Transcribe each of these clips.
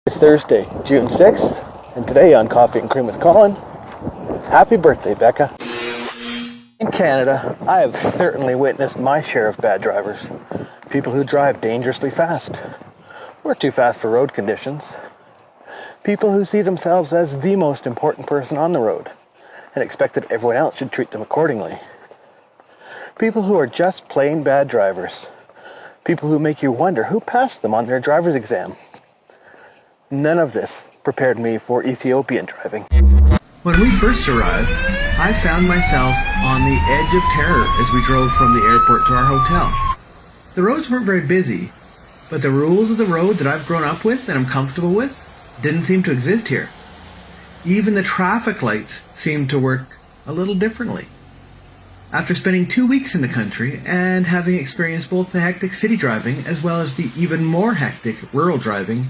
It's Thursday, June 6th, and today on Coffee and Cream with Colin, happy birthday, Becca. In Canada, I have certainly witnessed my share of bad drivers. People who drive dangerously fast, or too fast for road conditions. People who see themselves as the most important person on the road, and expect that everyone else should treat them accordingly. People who are just plain bad drivers. People who make you wonder who passed them on their driver's exam. None of this prepared me for Ethiopian driving. When we first arrived, I found myself on the edge of terror as we drove from the airport to our hotel. The roads weren't very busy, but the rules of the road that I've grown up with and I'm comfortable with didn't seem to exist here. Even the traffic lights seemed to work a little differently. After spending 2 weeks in the country and having experienced both the hectic city driving as well as the even more hectic rural driving,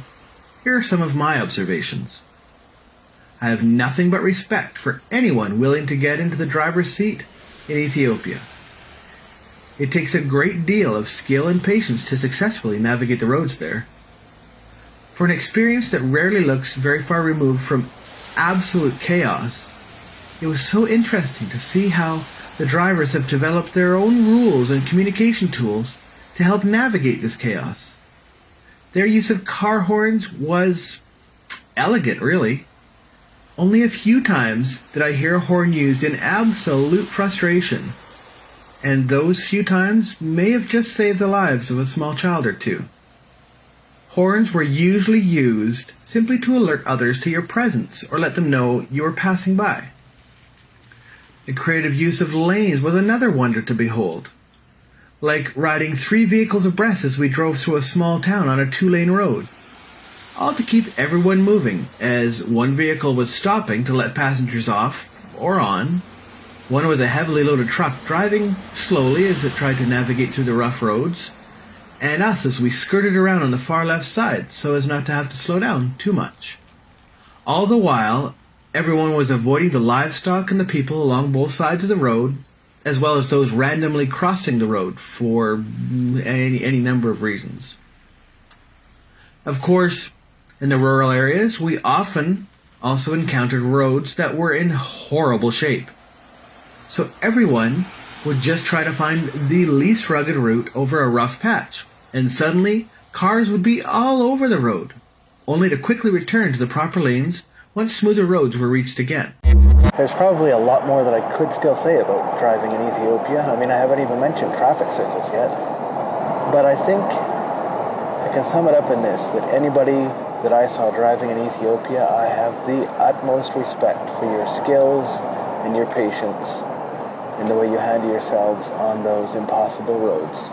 here are some of my observations. I have nothing but respect for anyone willing to get into the driver's seat in Ethiopia. It takes a great deal of skill and patience to successfully navigate the roads there. For an experience that rarely looks very far removed from absolute chaos, it was so interesting to see how the drivers have developed their own rules and communication tools to help navigate this chaos. Their use of car horns was elegant, really. Only a few times did I hear a horn used in absolute frustration, and those few times may have just saved the lives of a small child or two. Horns were usually used simply to alert others to your presence or let them know you were passing by. The creative use of lanes was another wonder to behold, like riding 3 vehicles abreast as we drove through a small town on a 2-lane road, all to keep everyone moving, as one vehicle was stopping to let passengers off or on. One was a heavily loaded truck driving slowly as it tried to navigate through the rough roads, and us as we skirted around on the far left side so as not to have to slow down too much. All the while, everyone was avoiding the livestock and the people along both sides of the road, as well as those randomly crossing the road for any number of reasons. Of course, in the rural areas, we often also encountered roads that were in horrible shape. So everyone would just try to find the least rugged route over a rough patch, and suddenly cars would be all over the road, only to quickly return to the proper lanes once smoother roads were reached again. There's probably a lot more that I could still say about driving in Ethiopia. I mean, I haven't even mentioned traffic circles yet. But I think I can sum it up in this, that anybody that I saw driving in Ethiopia, I have the utmost respect for your skills and your patience in the way you handle yourselves on those impossible roads.